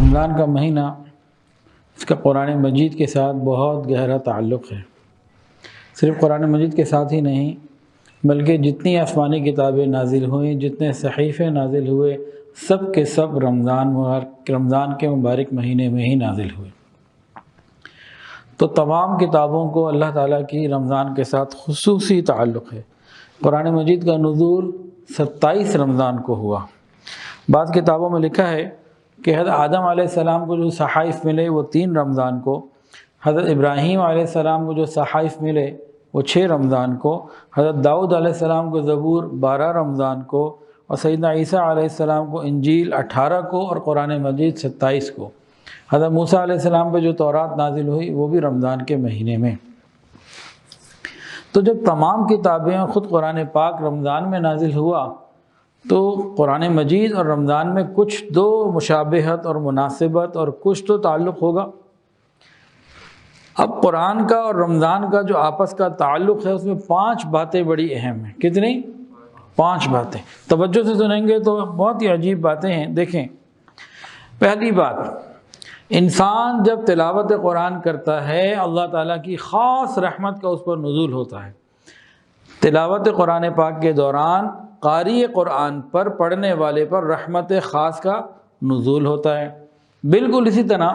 رمضان کا مہینہ اس کا قرآن مجید کے ساتھ بہت گہرا تعلق ہے۔ صرف قرآن مجید کے ساتھ ہی نہیں بلکہ جتنی آسمانی کتابیں نازل ہوئیں، جتنے صحیفے نازل ہوئے، سب کے سب رمضان کے مبارک مہینے میں ہی نازل ہوئے۔ تو تمام کتابوں کو اللہ تعالیٰ کی رمضان کے ساتھ خصوصی تعلق ہے۔ قرآن مجید کا نزول 27 رمضان کو ہوا۔ بعض کتابوں میں لکھا ہے کہ حضرت آدم علیہ السلام کو جو صحائف ملے وہ 3 رمضان کو، حضرت ابراہیم علیہ السلام کو جو صحائف ملے وہ 6 رمضان کو، حضرت داؤد علیہ السلام کو زبور 12 رمضان کو، اور سیدنا عیسیٰ علیہ السلام کو انجیل 18 کو اور قرآن مجید 27 کو۔ حضرت موسیٰ علیہ السلام پہ جو تورات نازل ہوئی وہ بھی رمضان کے مہینے میں۔ تو جب تمام کتابیں اور خود قرآن پاک رمضان میں نازل ہوا تو قرآن مجید اور رمضان میں کچھ دو مشابہت اور مناسبت اور کچھ تو تعلق ہوگا۔ اب قرآن کا اور رمضان کا جو آپس کا تعلق ہے اس میں 5 باتیں بڑی اہم ہیں۔ کتنی؟ 5 باتیں۔ توجہ سے سنیں گے تو بہت ہی عجیب باتیں ہیں۔ دیکھیں، پہلی بات، انسان جب تلاوت قرآن کرتا ہے اللہ تعالیٰ کی خاص رحمت کا اس پر نزول ہوتا ہے۔ تلاوت قرآن پاک کے دوران قاری قرآن پر، پڑھنے والے پر رحمت خاص کا نزول ہوتا ہے۔ بالکل اسی طرح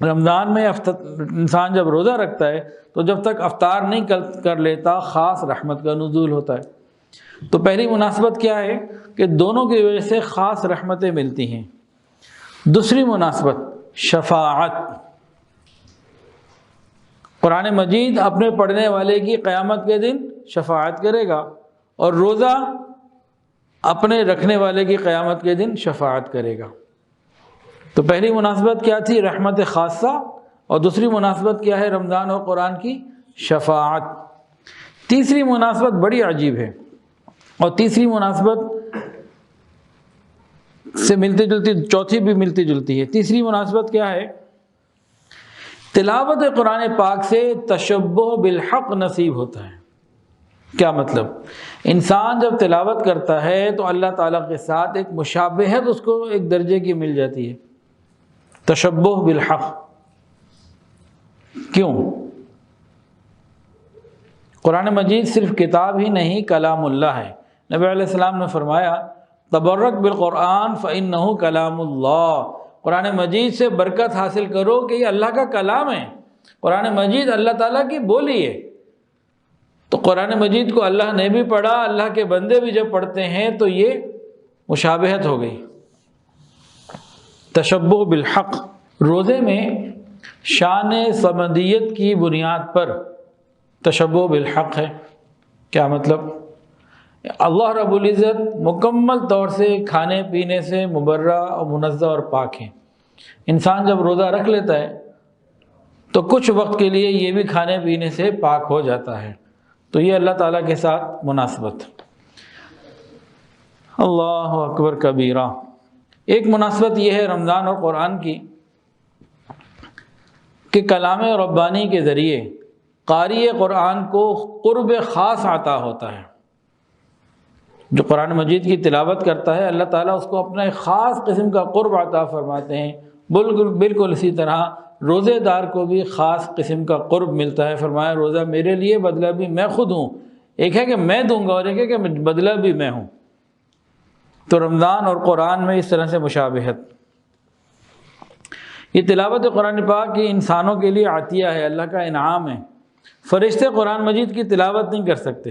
رمضان میں انسان جب روزہ رکھتا ہے تو جب تک افطار نہیں کر لیتا خاص رحمت کا نزول ہوتا ہے۔ تو پہلی مناسبت کیا ہے کہ دونوں کی وجہ سے خاص رحمتیں ملتی ہیں۔ دوسری مناسبت شفاعت، قرآن مجید اپنے پڑھنے والے کی قیامت کے دن شفاعت کرے گا، اور روزہ اپنے رکھنے والے کی قیامت کے دن شفاعت کرے گا۔ تو پہلی مناسبت کیا تھی؟ رحمت خاصہ، اور دوسری مناسبت کیا ہے رمضان اور قرآن کی؟ شفاعت۔ تیسری مناسبت بڑی عجیب ہے، اور تیسری مناسبت سے ملتی جلتی چوتھی بھی ملتی جلتی ہے۔ تیسری مناسبت کیا ہے؟ تلاوت قرآن پاک سے تشبہ بالحق نصیب ہوتا ہے۔ کیا مطلب؟ انسان جب تلاوت کرتا ہے تو اللہ تعالیٰ کے ساتھ ایک مشابہت اس کو ایک درجے کی مل جاتی ہے، تشبہ بالحق۔ کیوں؟ قرآن مجید صرف کتاب ہی نہیں، کلام اللہ ہے۔ نبی علیہ السلام نے فرمایا تبرک بالقرآن فإنہ کلام اللہ، قرآن مجید سے برکت حاصل کرو کہ یہ اللہ کا کلام ہے، قرآن مجید اللہ تعالیٰ کی بولی ہے۔ تو قرآن مجید کو اللہ نے بھی پڑھا، اللہ کے بندے بھی جب پڑھتے ہیں تو یہ مشابہت ہو گئی، تشبہ بالحق۔ روزے میں شان صمدیت کی بنیاد پر تشبہ بالحق ہے۔ کیا مطلب؟ اللہ رب العزت مکمل طور سے کھانے پینے سے مبرہ اور منزہ اور پاک ہیں۔ انسان جب روزہ رکھ لیتا ہے تو کچھ وقت کے لیے یہ بھی کھانے پینے سے پاک ہو جاتا ہے۔ تو یہ اللہ تعالیٰ کے ساتھ مناسبت۔ اللہ اکبر کبیرہ۔ ایک مناسبت یہ ہے رمضان اور قرآن کی کہ کلام ربانی کے ذریعے قاری قرآن کو قرب خاص عطا ہوتا ہے۔ جو قرآن مجید کی تلاوت کرتا ہے اللہ تعالیٰ اس کو اپنا ایک خاص قسم کا قرب عطا فرماتے ہیں۔ بالکل اسی طرح روزے دار کو بھی خاص قسم کا قرب ملتا ہے۔ فرمایا روزہ میرے لیے، بدلہ بھی میں خود ہوں۔ ایک ہے کہ میں دوں گا اور ایک ہے کہ بدلہ بھی میں ہوں۔ تو رمضان اور قرآن میں اس طرح سے مشابہت۔ یہ تلاوت قرآن پاک کی انسانوں کے لیے عطیہ ہے، اللہ کا انعام ہے۔ فرشتے قرآن مجید کی تلاوت نہیں کر سکتے۔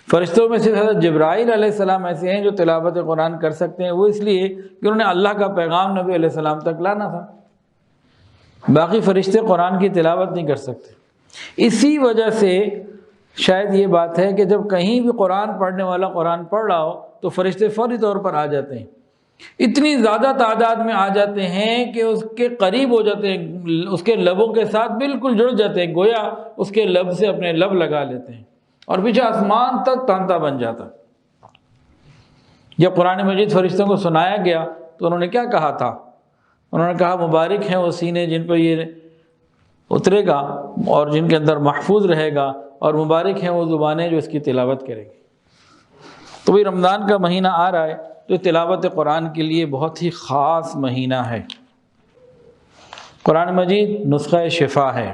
فرشتوں میں سے حضرت جبرائیل علیہ السلام ایسے ہیں جو تلاوت قرآن کر سکتے ہیں، وہ اس لیے کہ انہوں نے اللہ کا پیغام نبی علیہ السلام تک لانا تھا۔ باقی فرشتے قرآن کی تلاوت نہیں کر سکتے۔ اسی وجہ سے شاید یہ بات ہے کہ جب کہیں بھی قرآن پڑھنے والا قرآن پڑھ رہا ہو تو فرشتے فوری طور پر آ جاتے ہیں۔ اتنی زیادہ تعداد میں آ جاتے ہیں کہ اس کے قریب ہو جاتے ہیں، اس کے لبوں کے ساتھ بالکل جڑ جاتے ہیں، گویا اس کے لب سے اپنے لب لگا لیتے ہیں، اور پیچھے آسمان تک تانتا بن جاتا۔ جب قرآن مجید فرشتوں کو سنایا گیا تو انہوں نے کیا کہا تھا؟ انہوں نے کہا مبارک ہیں وہ سینے جن پر یہ اترے گا اور جن کے اندر محفوظ رہے گا، اور مبارک ہیں وہ زبانیں جو اس کی تلاوت کریں گی۔ تو بھئی رمضان کا مہینہ آ رہا ہے تو تلاوت قرآن کے لیے بہت ہی خاص مہینہ ہے۔ قرآن مجید نسخہ شفا ہے۔